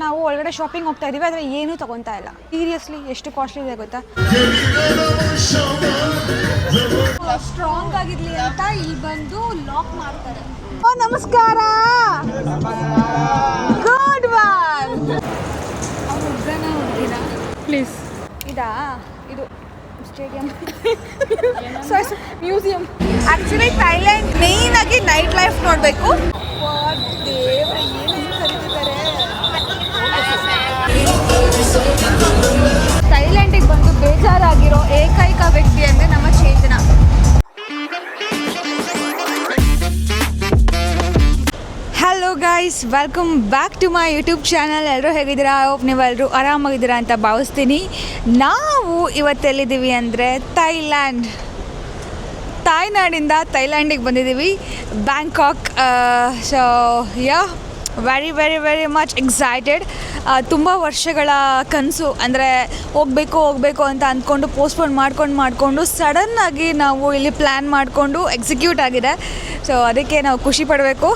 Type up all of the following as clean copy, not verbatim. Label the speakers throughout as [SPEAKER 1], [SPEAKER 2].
[SPEAKER 1] ನಾವು ಒಳಗಡೆ ಶಾಪಿಂಗ್ ಹೋಗ್ತಾ ಇದೀವಿ, ಆದರೆ ಏನೂ ತಗೊತಾ ಇಲ್ಲ. ಸೀರಿಯಸ್ಲಿ ಎಷ್ಟು ಕಾಸ್ಟ್ಲಿ ಇದೆ ಗೊತ್ತಾ? ಸ್ಟ್ರಾಂಗ್ ಆಗಿರ್ಲಿ ಅಂತ ಇಲ್ಲಿ ಬಂದು ಲಾಕ್ ಮಾಡ್ತಾರೆ. ಓ ನಮಸ್ಕಾರ, ಗುಡ್ ಒನ್. ಹುಡುಗನ ಹುಡುಗಿನ ಪ್ಲೀಸ್. ಇದಾ ಇದು stadium museum. Actually Thailand main ಆಗಿ ನೈಟ್ ಲೈಫ್ ನೋಡಬೇಕು. ದೇವ್ರೆ ಏನು ಕರೀತಿದ್ದಾರೆ. ಥೈಲ್ಯಾಂಡಿಗೆ ಬಂದು ಬೇಜಾರಾಗಿರೋ ಏಕೈಕ ವ್ಯಕ್ತಿ ಅಂದರೆ ನಮ್ಮ Chetana. Hello guys, welcome back to my YouTube channel. ಎಲ್ಲರೂ ಹೇಗಿದ್ದೀರಾ? ಹೋಪ್ ನೀವೆಲ್ಲರೂ ಆರಾಮಾಗಿದ್ದೀರಾ ಅಂತ ಭಾವಿಸ್ತೀನಿ. ನಾವು ಇವತ್ತೆಲ್ಲಿದ್ದೀವಿ ಅಂದರೆ ತಾಯ್ನಾಡಿಂದ ಥೈಲ್ಯಾಂಡಿಗೆ ಬಂದಿದ್ದೀವಿ, Bangkok. So yeah very very very much excited. ತುಂಬ ವರ್ಷಗಳ ಕನಸು, ಅಂದರೆ ಹೋಗಬೇಕು ಅಂತ ಅಂದ್ಕೊಂಡು ಪೋಸ್ಟ್ಪೋನ್ ಮಾಡ್ಕೊಂಡು ಸಡನ್ನಾಗಿ ನಾವು ಇಲ್ಲಿ ಪ್ಲ್ಯಾನ್ ಮಾಡಿಕೊಂಡು ಎಕ್ಸಿಕ್ಯೂಟ್ ಆಗಿದೆ. ಸೊ ಅದಕ್ಕೆ ನಾವು ಖುಷಿ ಪಡಬೇಕು.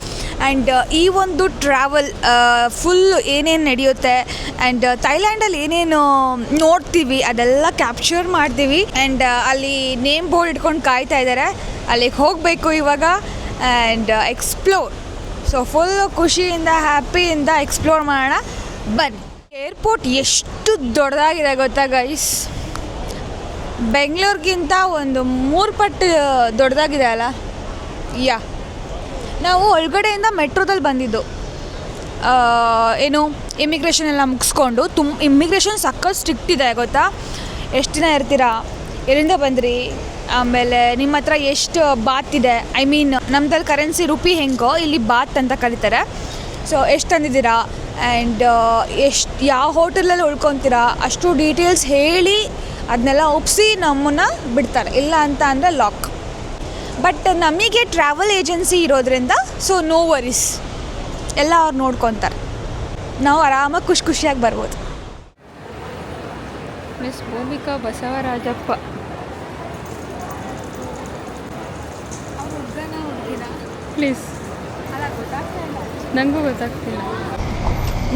[SPEAKER 1] ಆ್ಯಂಡ್ ಈ ಒಂದು ಟ್ರಾವೆಲ್ ಫುಲ್ ಏನೇನು ನಡೆಯುತ್ತೆ ಆ್ಯಂಡ್ ಥೈಲ್ಯಾಂಡಲ್ಲಿ ಏನೇನು ನೋಡ್ತೀವಿ ಅದೆಲ್ಲ ಕ್ಯಾಪ್ಚರ್ ಮಾಡ್ತೀವಿ. ಆ್ಯಂಡ್ ಅಲ್ಲಿ ನೇಮ್ ಬೋರ್ಡ್ ಇಟ್ಕೊಂಡು ಕಾಯ್ತಾ ಇದ್ದಾರೆ, ಅಲ್ಲಿಗೆ ಹೋಗಬೇಕು ಇವಾಗ ಆ್ಯಂಡ್ ಎಕ್ಸ್ಪ್ಲೋರ್. ಸೊ ಫುಲ್ ಖುಷಿಯಿಂದ ಹ್ಯಾಪಿಯಿಂದ ಎಕ್ಸ್ಪ್ಲೋರ್ ಮಾಡೋಣ ಬನ್ನಿ. ಏರ್ಪೋರ್ಟ್ ಎಷ್ಟು ದೊಡ್ಡದಾಗಿದೆ ಗೊತ್ತಾ ಗೈಸ್? ಬೆಂಗಳೂರಿಗಿಂತ ಒಂದು 3 ಪಟ್ಟು ದೊಡ್ಡದಾಗಿದೆ ಅಲ್ಲ. ಯಾ ನಾವು ಒಳಗಡೆಯಿಂದ ಮೆಟ್ರೋದಲ್ಲಿ ಬಂದಿದ್ದು. ಏನು ಇಮಿಗ್ರೇಷನ್ ಎಲ್ಲ ಮುಗಿಸ್ಕೊಂಡು ಇಮಿಗ್ರೇಷನ್ ಸಖತ್ ಸ್ಟ್ರಿಕ್ಟ್ ಇದೆ ಗೊತ್ತಾ? ಎಷ್ಟು ದಿನ ಇರ್ತೀರಾ, ಎಲ್ಲಿಂದ ಬಂದ್ರಿ, ಆಮೇಲೆ ನಿಮ್ಮ ಹತ್ರ ಎಷ್ಟು ಬಾತ್ ಇದೆ, ಐ ಮೀನ್ ನಮ್ದಲ್ಲಿ ಕರೆನ್ಸಿ ರುಪಿ ಹೆಂಗೋ ಇಲ್ಲಿ ಬಾತ್ ಅಂತ ಕರೀತಾರೆ. ಸೊ ಎಷ್ಟು ತಂದಿದ್ದೀರಾ ಆ್ಯಂಡ್ ಯಾವ ಹೋಟೆಲಲ್ಲಿ ಉಳ್ಕೊತೀರಾ ಅಷ್ಟು ಡೀಟೇಲ್ಸ್ ಹೇಳಿ ಅದನ್ನೆಲ್ಲ ಒಪ್ಪಿಸಿ ನಮ್ಮನ್ನು ಬಿಡ್ತಾರೆ. ಇಲ್ಲ ಅಂತ ಅಂದರೆ ಲಾಕ್. ಬಟ್ ನಮಗೆ ಟ್ರಾವೆಲ್ ಏಜೆನ್ಸಿ ಇರೋದ್ರಿಂದ ಸೊ ನೋ ವರೀಸ್, ಎಲ್ಲ ಅವ್ರು ನೋಡ್ಕೊತಾರೆ. ನಾವು ಆರಾಮಾಗಿ ಖುಷಿಯಾಗಿ ಬರ್ಬೋದು.
[SPEAKER 2] ಮಿಸ್ ಭೂಮಿಕಾ ಬಸವರಾಜಪ್ಪ. ಪ್ಲೀಸ್, ನನಗೂ ಗೊತ್ತಾಗ್ತಿಲ್ಲ.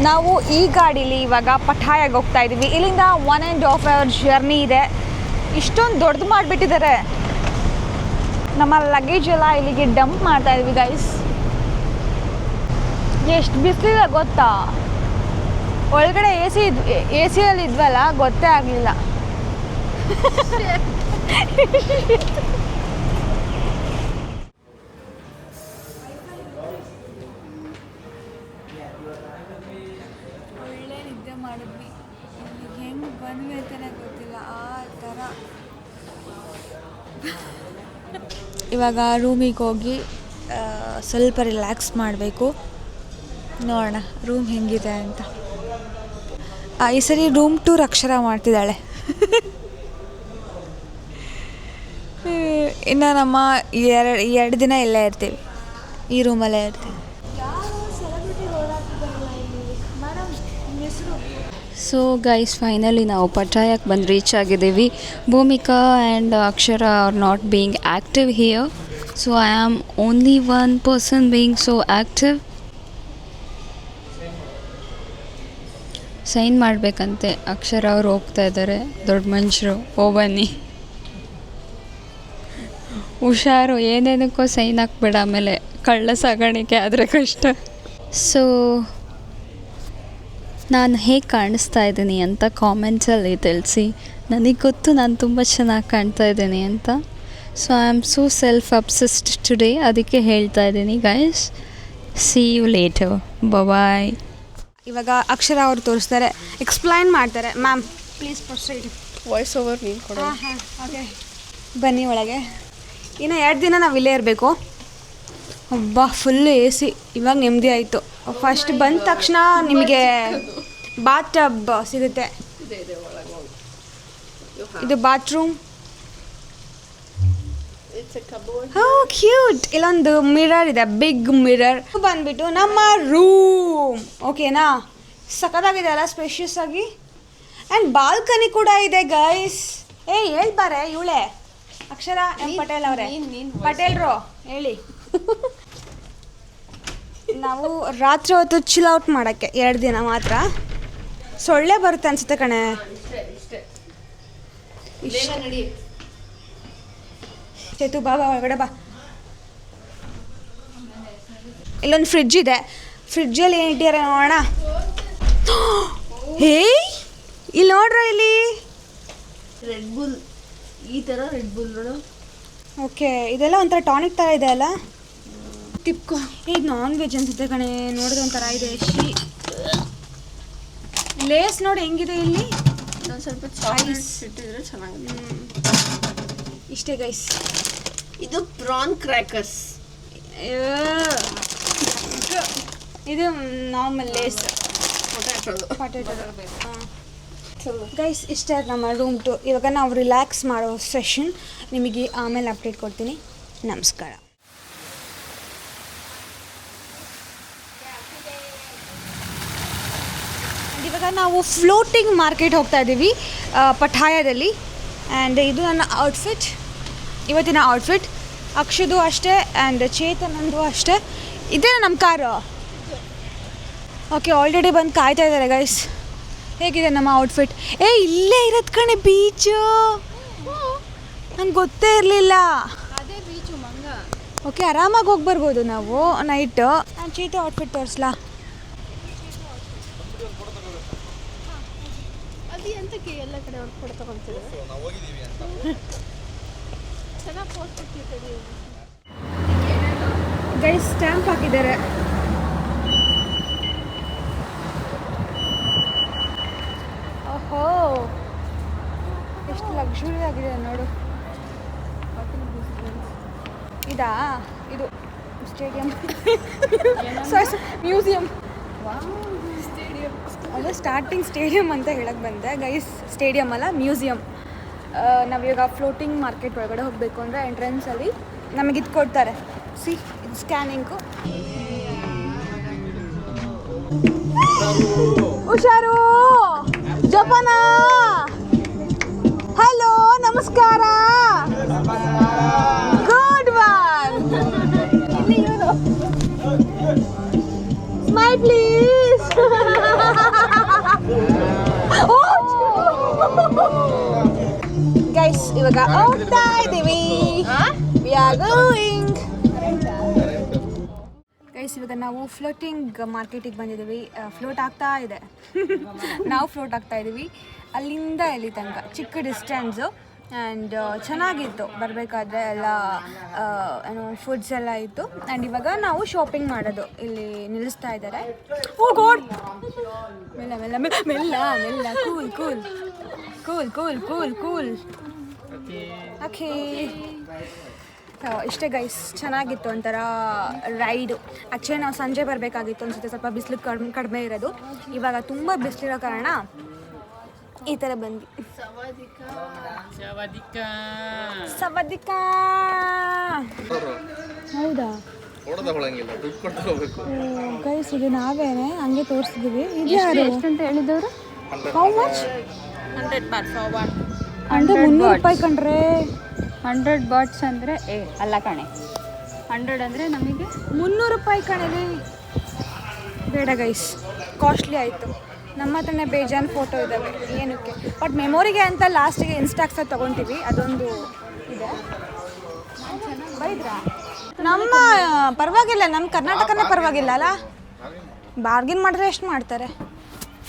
[SPEAKER 1] ನಾವು ಈ ಗಾಡೀಲಿ ಇವಾಗ ಪಠಾಯಾಗಿ ಹೋಗ್ತಾ ಇದ್ದೀವಿ. ಇಲ್ಲಿಂದ 1.5 hour ಜರ್ನಿ ಇದೆ. ಇಷ್ಟೊಂದು ದೊಡ್ಡದು ಮಾಡಿಬಿಟ್ಟಿದ್ದಾರೆ. ನಮ್ಮ ಲಗೇಜ್ ಎಲ್ಲ ಇಲ್ಲಿಗೆ ಡಂಪ್ ಮಾಡ್ತಾ ಇದ್ವಿ ಗೈಸ್. ಎಷ್ಟು ಬಿಸಿಲಿದೆ ಗೊತ್ತಾ? ಒಳಗಡೆ ಎ ಸಿಯಲ್ಲಿ ಇದ್ವಲ್ಲ, ಗೊತ್ತೇ ಆಗಲಿಲ್ಲ. ಒಳ್ಳೆ ನಿದ್ದೆ ಮಾಡಿದ್ವಿ. ಹೆಂಗೆ ಬಂದ್ವಿ ಅಂತಲೇ ಗೊತ್ತಿಲ್ಲ, ಆ ಥರ. ಇವಾಗ ರೂಮಿಗೆ ಹೋಗಿ ಸ್ವಲ್ಪ ರಿಲ್ಯಾಕ್ಸ್ ಮಾಡಬೇಕು. ನೋಡೋಣ ರೂಮ್ ಹೆಂಗಿದೆ ಅಂತ. ಈ ಸರಿ ರೂಮ್ ಟೂರ್ ಅಕ್ಷರ ಮಾಡ್ತಿದ್ದಾಳೆ. ಇನ್ನು ನಮ್ಮ ಎರಡು ದಿನ ಇಲ್ಲೇ ಇರ್ತೀವಿ, ಈ ರೂಮಲ್ಲೇ ಇರ್ತೀವಿ.
[SPEAKER 2] ಸೊ ಗೈಸ್, ಫೈನಲಿ ನಾವು ಪಠಾಯಕ್ಕೆ ಬಂದು ರೀಚ್ ಆಗಿದ್ದೀವಿ. Bhoomika and Akshara are not being active here, so I am only one person being so active. Sign ಮಾಡಬೇಕಂತೆ, ಅಕ್ಷರ ಅವ್ರು ಹೋಗ್ತಾ ಇದ್ದಾರೆ, ದೊಡ್ಡ ಮನುಷ್ಯರು. ಓ ಬನ್ನಿ, ಹುಷಾರು, ಏನೇನಕ್ಕೋ ಸೈನ್ ಹಾಕ್ಬೇಡ, ಆಮೇಲೆ ಕಳ್ಳ ಸಾಗಾಣಿಕೆ ಆದರೆ ಕಷ್ಟ. ಸೊ ನಾನು ಹೇಗೆ ಕಾಣಿಸ್ತಾ ಇದ್ದೀನಿ ಅಂತ ಕಾಮೆಂಟ್ಸಲ್ಲಿ ತಿಳಿಸಿ. ನನಗೆ ಗೊತ್ತು ನಾನು ತುಂಬ ಚೆನ್ನಾಗಿ ಕಾಣ್ತಾ ಇದ್ದೀನಿ ಅಂತ. So I am so self obsessed today, ಅದಕ್ಕೆ ಹೇಳ್ತಾ ಇದ್ದೀನಿ ಗೈಸ್. ಸಿ ಯು ಲೇಟರ್, ಬಾಯ್.
[SPEAKER 1] ಇವಾಗ ಅಕ್ಷರ ಅವರು ತೋರಿಸ್ತಾರೆ, ಎಕ್ಸ್ಪ್ಲೈನ್ ಮಾಡ್ತಾರೆ. Ma'am please proceed.
[SPEAKER 2] Voice over ನೀನು ಕೊಡು.
[SPEAKER 1] ಹಾಂ ಓಕೆ, ಬನ್ನಿ ಒಳಗೆ. ಇನ್ನು 2 ದಿನ ನಾವು ಇಲ್ಲೇ ಇರಬೇಕು. ಒಬ್ಬ ಫುಲ್ಲು ಎ ಸಿ. ಇವಾಗ ನೆಮ್ಮದಿ ಆಯಿತು. ಫಸ್ಟ್ ಬಂದ ತಕ್ಷಣ ನಿಮಗೆ ಬಾತ್ ಟಬ್ ಸಿಗುತ್ತೆ. ಇದು ಬಾತ್ರೂಮ್. ಕ್ಯೂಟ್. ಇಲ್ಲೊಂದು ಮಿರರ್ ಇದೆ, ಬಿಗ್ ಮಿರರ್. ಬಂದ್ಬಿಟ್ಟು ನಮ್ಮ ರೂಮ್. ಓಕೆನಾ? ಸಖತ್ತಾಗಿದೆ ಅಲ್ಲ, ಸ್ಪೇಷಿಯಸ್ ಆಗಿ. ಆ್ಯಂಡ್ ಬಾಲ್ಕನಿ ಕೂಡ ಇದೆ ಗೈಸ್. ಹೇಳ್ಬಾರೆ ಇವಳೆ ಅಕ್ಷರ ಎಂ ಪಟೇಲ್ ಅವರೇ. ಪಟೇಲ್ರು ಹೇಳಿ. ನಾವು ರಾತ್ರಿ ಹೊತ್ತು ಚಿಲ್ ಔಟ್ ಮಾಡೋಕ್ಕೆ 2 ದಿನ ಮಾತ್ರ. ಸೊಳ್ಳೆ ಬರುತ್ತೆ ಅನ್ಸುತ್ತೆ ಕಣೆ. ಚೇತು ಬಾ ಒಳಗಡೆ ಬಾ. ಇಲ್ಲೊಂದು ಫ್ರಿಡ್ಜ್ ಇದೆ. ಫ್ರಿಡ್ಜಲ್ಲಿ ಏನು ಇಟ್ಟಿದ್ದಾರೆ ನೋಡೋಣ. ಹೇಯ್ ಇಲ್ಲಿ ನೋಡ್ರ ಇಲ್ಲಿ
[SPEAKER 3] ರೆಡ್ ಬುಲ್, ಈ ಥರ ರೆಡ್ ಬುಲ್ ನೋಡು.
[SPEAKER 1] ಓಕೆ, ಇದೆಲ್ಲ ಒಂಥರ ಟಾನಿಕ್ ಥರ ಇದೆ ಅಲ್ಲ. ಟಿಪ್ಕೋ ಇದು ನಾನ್ ವೆಜ್ ಅನ್ಸುತ್ತೆ ಕಣೆ. ನೋಡಿದ್ರೆ ಒಂಥರ ಇದೆ. ಲೇಸ್ ನೋಡಿ ಹೆಂಗಿದೆ ಇಲ್ಲಿ.
[SPEAKER 3] ನಾನು ಸ್ವಲ್ಪ ಚಾಕ್ಲೇಟ್ಸ್ ಇಟ್ಟಿದ್ರೆ ಚೆನ್ನಾಗಿದೆ.
[SPEAKER 1] ಇಷ್ಟೇ ಗೈಸ್.
[SPEAKER 3] ಇದು ಪ್ರಾನ್ ಕ್ರ್ಯಾಕರ್ಸ್.
[SPEAKER 1] ಇದು ನಾರ್ಮಲ್ ಲೇಸ್
[SPEAKER 3] ಪೊಟ್ಯಾಟೋ.
[SPEAKER 1] ಗೈಸ್ ಇಷ್ಟೇ ನಮ್ಮ ರೂಮ್ ಟೂರ್. ಇವಾಗ ನಾವು ರಿಲ್ಯಾಕ್ಸ್ ಮಾಡೋ ಸೆಷನ್. ನಿಮಗೆ ಆಮೇಲೆ ಅಪ್ಡೇಟ್ ಕೊಡ್ತೀನಿ. ನಮಸ್ಕಾರ. ಇವಾಗ ನಾವು ಫ್ಲೋಟಿಂಗ್ ಮಾರ್ಕೆಟ್ ಹೋಗ್ತಾ ಇದ್ದೀವಿ ಪಠಾಯದಲ್ಲಿ. ಆ್ಯಂಡ್ ಇದು ನನ್ನ ಔಟ್ಫಿಟ್, ಇವತ್ತಿನ ಔಟ್ಫಿಟ್. ಅಕ್ಷದು ಅಷ್ಟೇ ಆ್ಯಂಡ್ ಚೇತನಂದು ಅಷ್ಟೇ. ಇದೇ ನಮ್ಮ ಕಾರು. ಓಕೆ, ಆಲ್ರೆಡಿ ಬಂದು ಕಾಯ್ತಾ ಇದ್ದಾರೆ ಗೈಸ್. ಹೇಗಿದೆ ನಮ್ಮ ಔಟ್ಫಿಟ್? ಇಲ್ಲೇ ಇರೋದು ಕಣೆ ಬೀಚು. ನಂಗೆ ಗೊತ್ತೇ ಇರಲಿಲ್ಲ.
[SPEAKER 2] ಅದೇ ಬೀಚು ಮಂಗ.
[SPEAKER 1] ಓಕೆ, ಆರಾಮಾಗಿ ಹೋಗಿ ಬರ್ಬೋದು ನಾವು ನೈಟು. ನಾನು ಚೇತು ಔಟ್ಫಿಟ್ ತೋರಿಸ್ಲಾ?
[SPEAKER 3] ಅದು ಎಂತಕ್ಕೆ ಎಲ್ಲ ಕಡೆ ಅವ್ರು ಫೋಟೋ ತಗೊಳ್ತಿದ್ದಾರೆ? ಚೆನ್ನಾಗಿ ಫೋಟೋ ಕೊಟ್ಟಿರ್ತಾರೆ.
[SPEAKER 1] ಗೈಸ್ ಸ್ಟ್ಯಾಂಪ್ ಹಾಕಿದ್ದಾರೆ. ಓಹೋ, ಎಷ್ಟು ಲಕ್ಸುರಿ ಆಗಿದೆ ನೋಡು. ಇದಾ? ಇದು ಸ್ಟೇಡಿಯಂ. ಮ್ಯೂಸಿಯಂ. ಅದು ಸ್ಟಾರ್ಟಿಂಗ್ ಸ್ಟೇಡಿಯಂ ಅಂತ ಹೇಳಕ್ಕೆ ಬಂದೆ ಗೈಸ್. ಸ್ಟೇಡಿಯಂ ಅಲ್ಲ, ಮ್ಯೂಸಿಯಂ. ನಾವಿವಾಗ ಫ್ಲೋಟಿಂಗ್ ಮಾರ್ಕೆಟ್ ಒಳಗಡೆ ಹೋಗಬೇಕು ಅಂದರೆ ಎಂಟ್ರೆನ್ಸಲ್ಲಿ ನಮಗೆ ಇದು ಕೊಡ್ತಾರೆ. ಸಿ, ಇದು ಸ್ಕ್ಯಾನಿಂಗು. ಹುಷಾರು, ಜಪಾನ. ಹಲೋ, ನಮಸ್ಕಾರ. Good one. Smile please. Guys ಇವಾಗ ಹೋಗ್ತಾ ಇದ್ದೀವಿ. We are going. ಗೈಸ್ ಇವಾಗ ನಾವು ಫ್ಲೋಟಿಂಗ್ ಮಾರ್ಕೆಟಿಗೆ ಬಂದಿದ್ದೀವಿ. ಫ್ಲೋಟ್ ಆಗ್ತಾ ಇದೆ. ನಾವು ಫ್ಲೋಟ್ ಆಗ್ತಾ ಇದ್ದೀವಿ ಅಲ್ಲಿಂದ ಇಲ್ಲಿ ತನಕ. ಚಿಕ್ಕ ಡಿಸ್ಟೆನ್ಸು. ಆ್ಯಂಡ್ ಚೆನ್ನಾಗಿತ್ತು. ಬರಬೇಕಾದ್ರೆ ಎಲ್ಲ ಏನೋ ಫುಡ್ಸ್ ಎಲ್ಲ ಇತ್ತು. ಆ್ಯಂಡ್ ಇವಾಗ ನಾವು ಶಾಪಿಂಗ್ ಮಾಡೋದು. ಇಲ್ಲಿ ನಿಲ್ಲಿಸ್ತಾ ಇದ್ದಾರೆ. ಓ ಗಾಡ್, ಮೆಲ್ಲ ಮೆಲ್ಲ ಮೆಲ್ಲ ಮೆಲ್ಲ ಮೆಲ್ಲ. Cool cool cool cool cool cool. Okay, ಇಷ್ಟೇ ಗೈಸ್. ಚೆನ್ನಾಗಿತ್ತು ಒಂಥರ ರೈಡು. ಆ್ಯಕ್ಚುಲಿ ನಾವು ಸಂಜೆ ಬರಬೇಕಾಗಿತ್ತು ಅನ್ಸುತ್ತೆ. ಸ್ವಲ್ಪ ಬಿಸಿಲು ಕಡಿಮೆ ಇರೋದು. ಇವಾಗ ತುಂಬ ಬಿಸಿಲಿರೋ ಕಾರಣ ಈ ಥರ ಬಂದ್ವಿ. ಸವದಿಕಾ. ಹೌದಾ ಗೈಸ್, ಇದು ನಾವೇನೆ ಹಂಗೆ ತೋರಿಸ್ತಿದ್ದೀವಿ. ಇದು ಯಾರು
[SPEAKER 2] ಎಷ್ಟಂತ ಹೇಳಿದವರು?
[SPEAKER 1] How much?
[SPEAKER 3] 100 baht for one.
[SPEAKER 1] 300 ರೂಪಾಯಿ ಕಣ್ರೆ.
[SPEAKER 2] 100 ಬಾಟ್ಸ್ ಅಂದರೆ ಅಲ್ಲ ಕಣೆ, 100 ಅಂದರೆ ನಮಗೆ
[SPEAKER 1] 300 ರೂಪಾಯಿ ಕಣೆ. ಬೇಡ ಗೈಸ್, ಕಾಸ್ಟ್ಲಿ ಆಯಿತು. ನಮ್ಮ ಹತ್ರನೇ ಬೇಜಾನ್ ಫೋಟೋ ಇದ್ದಾವೆ. ಏನಕ್ಕೆ? ಬಟ್ ಮೆಮೊರಿಗೆ ಅಂತ ಲಾಸ್ಟಿಗೆ ಇನ್ಸ್ಟಾಗ್ಸಲ್ಲಿ ತೊಗೊತೀವಿ. ಅದೊಂದು ಇದೆ. ಬೈದ್ರಾ? ನಮ್ಮ ಪರವಾಗಿಲ್ಲ, ನಮ್ಮ ಕರ್ನಾಟಕನೇ ಪರವಾಗಿಲ್ಲ ಅಲ್ಲ. ಬಾರ್ಗಿನ್ ಮಾಡಿದ್ರೆ ಎಷ್ಟು ಮಾಡ್ತಾರೆ.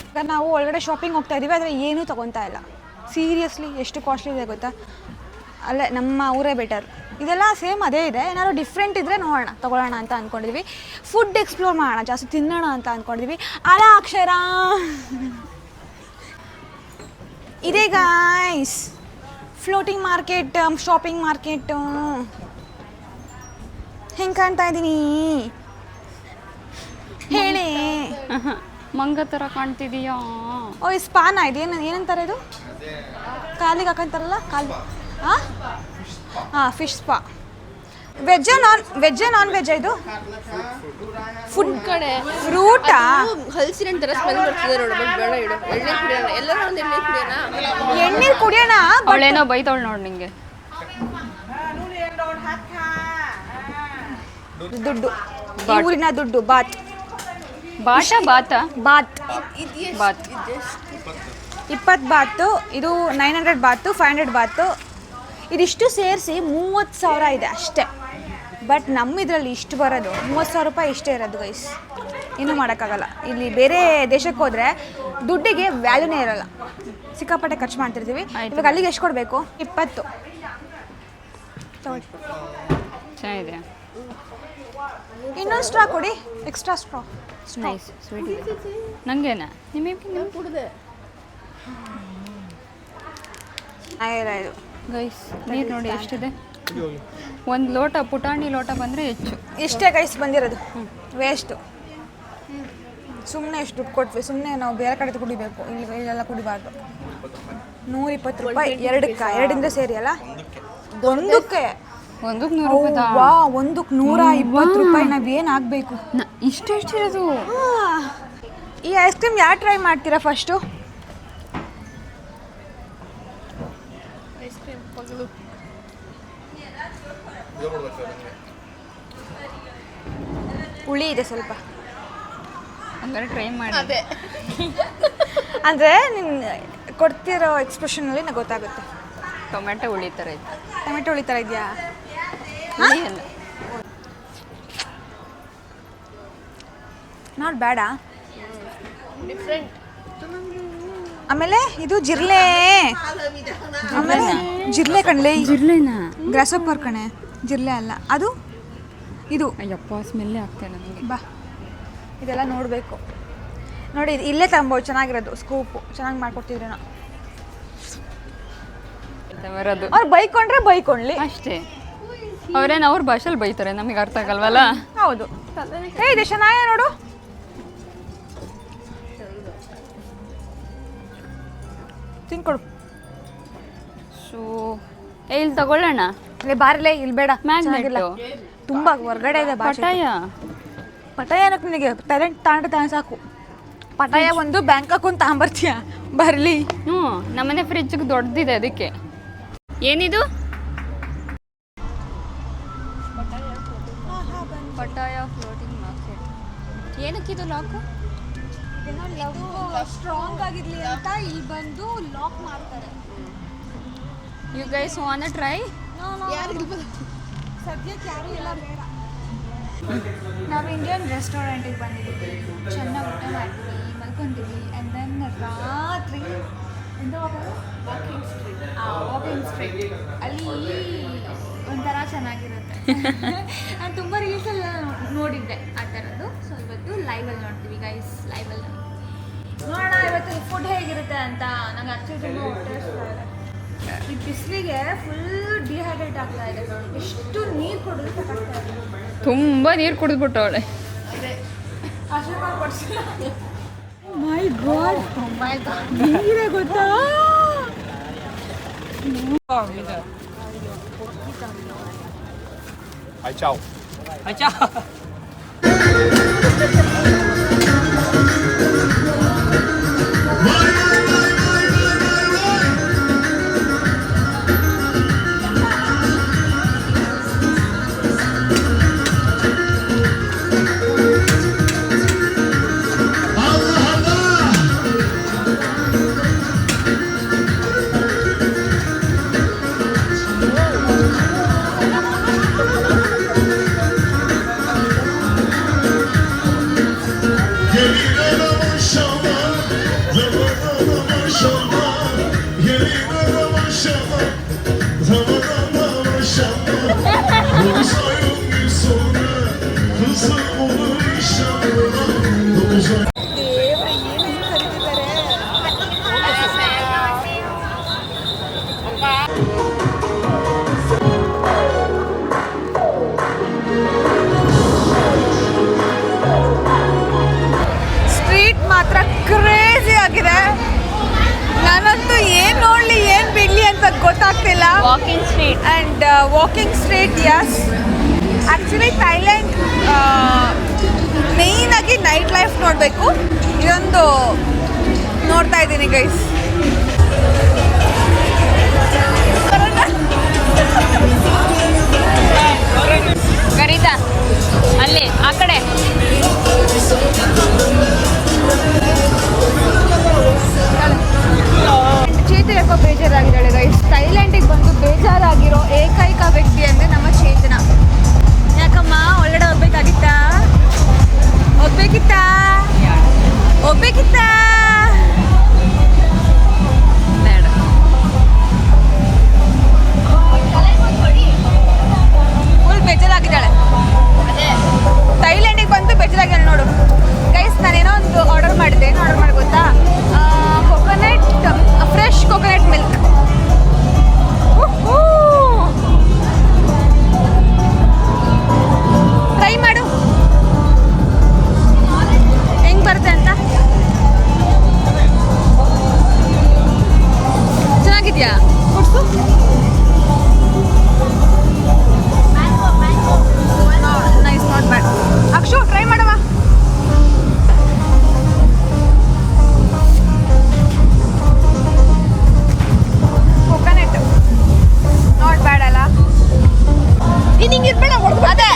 [SPEAKER 1] ಈಗ ನಾವು ಒಳಗಡೆ ಶಾಪಿಂಗ್ ಹೋಗ್ತಾ ಇದ್ದೀವಿ, ಆದರೆ ಏನೂ ತೊಗೊತಾ ಇಲ್ಲ. ಸೀರಿಯಸ್ಲಿ ಎಷ್ಟು ಕಾಸ್ಟ್ಲಿ ಇದೆ ಗೊತ್ತಾ? ಅಲ್ಲೇ ನಮ್ಮ ಊರೇ ಬೆಟರ್. ಇದೆಲ್ಲ ಸೇಮ್ ಅದೇ ಇದೆ. ಏನಾದ್ರು ಡಿಫ್ರೆಂಟ್ ಇದ್ದರೆ ನೋಡೋಣ, ತೊಗೊಳ್ಳೋಣ ಅಂತ ಅಂದ್ಕೊಂಡಿದ್ವಿ. ಫುಡ್ ಎಕ್ಸ್ಪ್ಲೋರ್ ಮಾಡೋಣ, ಜಾಸ್ತಿ ತಿನ್ನೋಣ ಅಂತ ಅಂದ್ಕೊಂಡಿದ್ವಿ. ಅಲ್ಲ ಅಕ್ಷರ, ಇದೇ guys floating market, shopping market. ಹೆಂಗೆ ಕಾಣ್ತಾ ಇದ್ದೀನಿ ಹೇಳಿ?
[SPEAKER 2] ಮಂಗ ಥರ ಕಾಣ್ತಿದೀಯಾ?
[SPEAKER 1] ಓ, ಈ ಸ್ಪಾನ ಇದು. ಏನಂತಾರೆ ಇದು? ಕಾಲಿಗೆ ಹಾಕೊಂತಾರಲ್ಲ ಕಾಲು. ಹಾಂ ಹಾಂ, ಫಿಶ್ ಸ್ಪಾ. ವೆಜ್ಜಾ ನಾನ್ ವೆಜ್ಜಾ ಇದು?
[SPEAKER 3] ಫುಡ್ ಕಡೆ
[SPEAKER 1] ಫ್ರೂಟಾ?
[SPEAKER 3] ಹಲಸಿನ ಥರ ಸ್ಮೆಲ್ ಬರ್ತಿದೆ ನೋಡು. ಬಟ್ ಬೇಡ, ಇಡು. ಎಣ್ಣೆ ಕುಡಿಯೋಣ, ಎಲ್ಲರೂ ಒಂದು ಎಣ್ಣೆ ಕುಡಿಯೋಣ.
[SPEAKER 1] ಎಣ್ಣೀರು ಕುಡಿಯೋಣ.
[SPEAKER 2] ಅವಳೇನೋ ಬೈತವಳು ನೋಡಿ ನಿಂಗೆ.
[SPEAKER 1] ದುಡ್ಡು ಈ ಊರಿನ ದುಡ್ಡು ಬಾತ್
[SPEAKER 2] ಬಾಟ ಬಾತ
[SPEAKER 1] ಬಾತ್
[SPEAKER 2] ಬಾತ್
[SPEAKER 1] 20 ಬಾತು. ಇದು 900 ಬಾತು, 500 ಬಾತು. ಇದಿಷ್ಟು ಸೇರಿಸಿ 30,000 ಇದೆ ಅಷ್ಟೇ. ಬಟ್ ನಮ್ಮ ಇದರಲ್ಲಿ ಇಷ್ಟು ಬರೋದು 30,000 ರೂಪಾಯಿ ಇಷ್ಟೇ ಇರೋದು ಗೈಸ್. ಏನೂ ಮಾಡೋಕ್ಕಾಗಲ್ಲ. ಇಲ್ಲಿ ಬೇರೆ ದೇಶಕ್ಕೆ ಹೋದರೆ ದುಡ್ಡಿಗೆ ವ್ಯಾಲ್ಯೂನೇ ಇರೋಲ್ಲ, ಸಿಕ್ಕಾಪಟ್ಟೆ ಖರ್ಚು ಮಾಡ್ತಿರ್ತೀವಿ. ಇವಾಗ ಅಲ್ಲಿಗೆ ಎಷ್ಟು ಕೊಡಬೇಕು? 20 ತಗೊಳ್ಳಿ.
[SPEAKER 2] ಚೆನ್ನಾಗಿದೆ.
[SPEAKER 1] ಇನ್ನೊಂದು ಸ್ಟ್ರಾ ಕೊಡಿ, ಎಕ್ಸ್ಟ್ರಾ ಸ್ಟ್ರಾ.
[SPEAKER 2] ನೈಸ್ ಸ್ವೀಟ್ ಇದೆ. ನನಗೇನಾ ನಿಮಗೆ
[SPEAKER 3] ಕುಡ್ದೆ
[SPEAKER 1] ಇದು
[SPEAKER 2] ಗೈಸ್ ನೀರು ನೋಡಿ ಎಷ್ಟಿದೆ. ಒಂದು ಲೋಟ ಪುಟಾಣಿ ಲೋಟ ಬಂದರೆ ಹೆಚ್ಚು.
[SPEAKER 1] ಇಷ್ಟೇ ಗೈಸ್ ಬಂದಿರೋದು, ವೇಸ್ಟು. ಸುಮ್ಮನೆ ಎಷ್ಟು ದುಡ್ಡು ಕೊಟ್ವಿ, ಸುಮ್ಮನೆ ನಾವು ಬೇರೆ ಕಡೆ ಕುಡಿಬೇಕು, ಇಲ್ಲೆಲ್ಲ ಕುಡಿಬಾರ್ದು. 120 ರೂಪಾಯಿ ಎರಡರಿಂದ ಸೇರಿ ಅಲ್ಲ, ಒಂದಕ್ಕೆ
[SPEAKER 2] 100 ರೂಪಾಯಿ.
[SPEAKER 1] ವಾ, ಒಂದಕ್ಕೆ 120 ರೂಪಾಯಿ. ನಾವೇನು ಆಗಬೇಕು?
[SPEAKER 2] ಇಷ್ಟು ಎಷ್ಟಿರೋದು?
[SPEAKER 1] ಈ ಐಸ್ ಕ್ರೀಮ್ ಯಾರು ಟ್ರೈ ಮಾಡ್ತೀರಾ ಫಸ್ಟು?
[SPEAKER 3] ಐಸ್ ಕ್ರೀಮ್ ಪಗಲು
[SPEAKER 1] ಹುಳಿ ಇದೆ ಸ್ವಲ್ಪ.
[SPEAKER 2] ಹಂಗಾರೆ ಟ್ರೈ ಮಾಡಿ.
[SPEAKER 3] ಅದೇ
[SPEAKER 1] ಅಂದರೆ ನಿನ್ನ ಕೊಡ್ತಿರೋ ಎಕ್ಸ್ಪ್ರೆಷನಲ್ಲಿ ನನಗೆ ಗೊತ್ತಾಗುತ್ತೆ.
[SPEAKER 2] ಟೊಮೆಟೊ ಹುಳಿ ಥರ ಇತ್ತು.
[SPEAKER 1] ಟೊಮೆಟೊ ಹುಳಿ ಥರ ಇದೆಯಾ?
[SPEAKER 2] ಹುಳಿ ಅಲ್ಲ.
[SPEAKER 1] ನಾಟ್ ಬೇಡ.
[SPEAKER 3] ಡಿಫ್ರೆಂಟ್.
[SPEAKER 1] ಆಮೇಲೆ ಇದು ಜಿರ್ಲೆ. ಆಮೇಲೆ ಜಿರ್ಲೆ ಕಣಲೆ.
[SPEAKER 2] ಜಿರ್ಲೆನಾ?
[SPEAKER 1] ಗ್ರಾಸೋಪರ್ ಕಣೆ, ಜಿರ್ಲೆ ಅಲ್ಲ ಅದು. ಇದು
[SPEAKER 2] ಅಯ್ಯಪ್ಪ ಸ್ಮೆಲ್ಲೇ ಆಗ್ತಾಯಿಲ್ಲ ನನಗೆ.
[SPEAKER 1] ಬಾ, ಇದೆಲ್ಲ ನೋಡಬೇಕು. ನೋಡಿ ಇಲ್ಲೇ ತಗೊಂಬೋದು, ಚೆನ್ನಾಗಿರೋದು. ಸ್ಕೂಪು ಚೆನ್ನಾಗಿ ಮಾಡ್ಕೊಡ್ತಿದ್ರು ನಾವು.
[SPEAKER 2] ಬರೋದು
[SPEAKER 1] ಅವ್ರು ಬೈಕೊಂಡ್ರೆ ಬೈಕೊಂಡ್ಲಿ
[SPEAKER 2] ಅಷ್ಟೇ. ಅವ್ರೇನು ಅವ್ರ ಭಾಷೆಲಿ ಬೈತಾರೆ, ನಮಗೆ ಅರ್ಥ ಆಗಲ್ವಲ್ಲ.
[SPEAKER 1] ಹೌದು. ಇದೆ ಚೆನ್ನಾಗಿ ನೋಡು. ತಿನ್ಕೊಡು.
[SPEAKER 2] ಸೊ ಇಲ್ಲಿ ತಗೊಳ್ಳೋಣ.
[SPEAKER 1] ಇಲ್ಲಿ ಬಾರಲೇ, ಇಲ್ಲಿ ಬೇಡ.
[SPEAKER 2] ಮ್ಯಾಗ್ನೆಟ್ಟು
[SPEAKER 1] ತುಂಬ ಹೊರಗಡೆ ಇದೆ ಭಾಷೆ.
[SPEAKER 2] ಪಟಾಯ.
[SPEAKER 1] ಪಟಾಯ ಅನ್ನೋಕೆ ನಿನಗೆ ಟ್ಯಾಲೆಂಟ್ ತಾಂಡ್ರೆ ಸಾಕು. ಪಟಾಯ ಒಂದು ಬ್ಯಾಂಕ್ ಅಕೌಂಟ್ ತಗೊಂಬರ್ತೀಯ, ಬರಲಿ.
[SPEAKER 2] ಹ್ಞೂ, ನಮ್ಮನೆ ಫ್ರಿಜ್ಗೆ ದೊಡ್ಡದಿದೆ ಅದಕ್ಕೆ. ಏನಿದು? Pattaya floating market. ಏನಕ್ಕಿದು ಲಾಕು?
[SPEAKER 1] ಸ್ಟ್ರಾಂಗ್ ಆಗಿರ್ಲಿ ಅಂತ ಇಲ್ಲಿ ಬಂದು ಲಾಕ್ ಮಾಡ್ತಾರೆ.
[SPEAKER 2] You guys want to try?
[SPEAKER 1] ಸದ್ಯಕ್ಕೆ ಯಾರು ಎಲ್ಲ ಬೇಡ. ನಾವು ಇಂಡಿಯನ್ ರೆಸ್ಟೋರೆಂಟಿಗೆ ಬಂದಿದ್ದೀವಿ, ಚೆನ್ನಾಗಿ ಊಟ ಮಾಡ್ತೀವಿ, ಮಲ್ಕೊಂತೀವಿ. ಆ್ಯಂಡ್ ದೆನ್ ರಾತ್ರಿ ವಾಕಿಂಗ್ ಸ್ಟ್ರೀಟ್ ಅಲ್ಲಿ ಒಂಥರ ಚೆನ್ನಾಗಿರುತ್ತೆ. ನಾನು ತುಂಬ ರೀಲ್ಸೆಲ್ಲ ನೋಡಿದ್ದೆ ಆ ಥರದ್ದು. ಸೊ ಇವತ್ತು ಲೈವಲ್ಲಿ ನೋಡ್ತೀವಿ ಗೈಸ್, ಲೈವಲ್ಲಿ ನೋಡೋಣ ಇವತ್ತು ಫುಡ್ ಹೇಗಿರುತ್ತೆ ಅಂತ. ನಂಗೆ ಆ್ಯಕ್ಚುಲಿ ತುಂಬ ಹೊಟ್ಟೆ ಹಸ್ತಾ ಇದೆ. ಈ ಬಿಸಿಲಿಗೆ ಫುಲ್ ಡಿಹೈಡ್ರೇಟ್ ಆಗ್ತಾ ಇದೆ. ಎಷ್ಟು ನೀರು ಕುಡಿದು ಸಾಕಾಗ್ತಾ ಇದೆ.
[SPEAKER 2] ತುಂಬ ನೀರು ಕುಡಿದ್ಬಿಟ್ಟವಳೆ.
[SPEAKER 1] ಮೈ ಗಾಡ್, ನೀರೇ ಗೊತ್ತಾ?
[SPEAKER 4] Ai chào. Ai chào.
[SPEAKER 1] Street ಮಾತ್ರ ಕ್ರೇಜಿ ಆಗಿದೆ. ನಾನಂತೂ ಏನು ನೋಡಲಿ ಏನು ಬಿಡಲಿ ಅಂತ ಗೊತ್ತಾಗ್ತಿಲ್ಲ.
[SPEAKER 2] Walking street
[SPEAKER 1] and walking street, yes. Actually Thailand ಮೇಯ್ನಾಗಿ ನೈಟ್ ಲೈಫ್ ನೋಡಬೇಕು. ಇದೊಂದು ನೋಡ್ತಾ ಇದ್ದೀನಿ ಗೈಸ್.
[SPEAKER 2] ಗರಿತಾ
[SPEAKER 1] ಅಲ್ಲಿ ಆ ಕಡೆ ಚೇತನ ಯಾಕೋ ಬೇಜಾರಾಗಿದ್ದಾಳೆ ಗೈಸ್. ಥೈಲ್ಯಾಂಡಿಗೆ ಬಂದು ಬೇಜಾರಾಗಿರೋ ಏಕೈಕ ವ್ಯಕ್ತಿ ಅಂದರೆ ನಮ್ಮ ಚೇತನ. ಯಾಕಮ್ಮ ಒಳಗಡೆ ಹೋಗ್ಬೇಕಾಗಿತ್ತಾ? ಹೋಗ್ಬೇಕಿತ್ತಾ? ಬೇಡ. ಫುಲ್ ಬೇಜಾರಾಗಿದ್ದಾಳೆ. ಥೈಲ್ಯಾಂಡಿಗೆ ಬಂದು ಬೇಜಾರಾಗಿದ್ದಾಳೆ ನೋಡು ಗೈಸ್. ನಾನೇನೋ ಒಂದು ಆರ್ಡರ್ ಮಾಡಿದ್ದೆ. ಏನು ಆರ್ಡರ್ ಮಾಡಿ ಗೊತ್ತಾ? Coconut, fresh coconut milk. Try ಮಾಡು ಹೆಂಗ್ ಬರುತ್ತೆ ಅಂತ. ಚೆನ್ನಾಗಿದ್ಯಾ? ಕುಡ್ಸು. Nice, not bad. Akshu try ಮಾಡವಾ? ಕೊಕೊನಟ್ ನಾಟ್ ಬ್ಯಾಡ್ ಅಲ್ಲ? ಅದೇ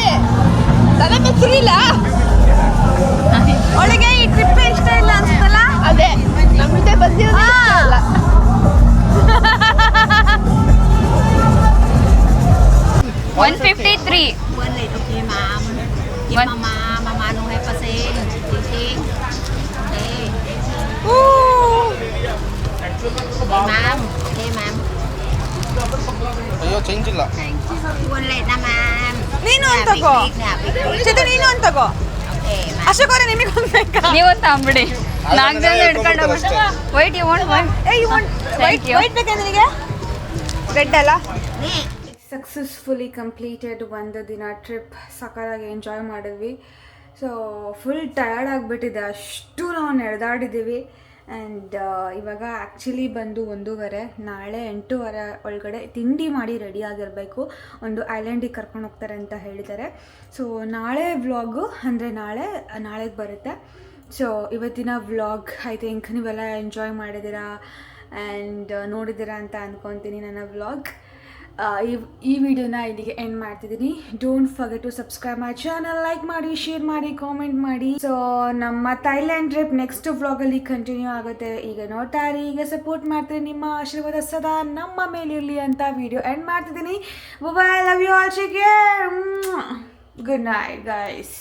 [SPEAKER 1] ತಲೆ ಸುರಿಲ್ಲ. ಅವಳಿಗೆ ಈ ಟ್ರಿಪ್ ಇಷ್ಟ ಇಲ್ಲ ಅನ್ಸುತ್ತಲ್ಲ?
[SPEAKER 3] ಅದೇ ನಮ್ಮದೇ ಬಂದಿರೋಲ್ಲ.
[SPEAKER 1] 153.
[SPEAKER 5] Quên lì ok mà nhưng
[SPEAKER 1] Vâng.
[SPEAKER 5] mà nó hay phải xem chị đây ma'am
[SPEAKER 6] ಅಯ್ಯೋ ಚೇಂಜ್ ಇಲ್ಲ.
[SPEAKER 5] quên lì na ma'am
[SPEAKER 1] ನೀನು ಒಂದು ತಗೋ. ಚೇತು ನೀನು ಒಂದು ತಗೋ. ಅಶೋಕ್ ಅವರೇ ನಿಮಗೆ ಒಂದು ಬೇಕಾ? ನೀವು ತಗೊಂಬಿಡಿ. 4 ಜನ ಹಿಡ್ಕೊಂಡು ಹೋಗ್ಬಿಟ್ಟು white you want white. You want white? White ಬೇಕಾ ನಿನಗೆ? ರೆಡ್ ಅಲ್ಲ? ಸಕ್ಸಸ್ಫುಲಿ ಕಂಪ್ಲೀಟೆಡ್ ಒಂದು ದಿನ ಟ್ರಿಪ್. ಸಕ್ಕತ್ತಾಗಿ ಎಂಜಾಯ್ ಮಾಡಿದ್ವಿ. ಸೊ ಫುಲ್ ಟಯರ್ಡ್ ಆಗಿಬಿಟ್ಟಿದೆ, ಅಷ್ಟು ನಾವು ನಡೆದಾಡಿದ್ದೀವಿ. ಆ್ಯಂಡ್ ಇವಾಗ ಆ್ಯಕ್ಚುಲಿ ಬಂದು 1:30. ನಾಳೆ 8:30 ಒಳಗಡೆ ತಿಂಡಿ ಮಾಡಿ ರೆಡಿ ಆಗಿರಬೇಕು. ಒಂದು ಐಲ್ಯಾಂಡಿಗೆ ಕರ್ಕೊಂಡು ಹೋಗ್ತಾರೆ ಅಂತ ಹೇಳಿದ್ದಾರೆ. ಸೊ ನಾಳೆ ವ್ಲಾಗು ಅಂದರೆ ನಾಳೆಗೆ ಬರುತ್ತೆ. ಸೊ ಇವತ್ತಿನ ವ್ಲಾಗ್ ಐ ಥಿಂಕ್ ನೀವೆಲ್ಲ ಎಂಜಾಯ್ ಮಾಡಿದ್ದೀರಾ ಆ್ಯಂಡ್ ನೋಡಿದ್ದೀರಾ ಅಂತ ಅಂದ್ಕೊತೀನಿ ನನ್ನ ವ್ಲಾಗ್. ಈ ವಿಡಿಯೋನ ಇಲ್ಲಿಗೆ ಎಂಡ್ ಮಾಡ್ತಿದ್ದೀನಿ. Don't forget to subscribe my channel, like ಮಾಡಿ, ಶೇರ್ ಮಾಡಿ, ಕಾಮೆಂಟ್ ಮಾಡಿ. ಸೊ ನಮ್ಮ ಥೈಲ್ಯಾಂಡ್ ಟ್ರಿಪ್ ನೆಕ್ಸ್ಟ್ ವ್ಲಾಗಲ್ಲಿ ಕಂಟಿನ್ಯೂ ಆಗುತ್ತೆ. ಈಗ ನೋಡ್ತಾ ಇರಿ, ಈಗ ಸಪೋರ್ಟ್ ಮಾಡ್ತೀನಿ. ನಿಮ್ಮ ಆಶೀರ್ವಾದ ಸದಾ ನಮ್ಮ ಮೇಲಿರಲಿ ಅಂತ ವಿಡಿಯೋ ಎಂಡ್ ಮಾಡ್ತಿದ್ದೀನಿ. Bye, love you all, take care, good night guys.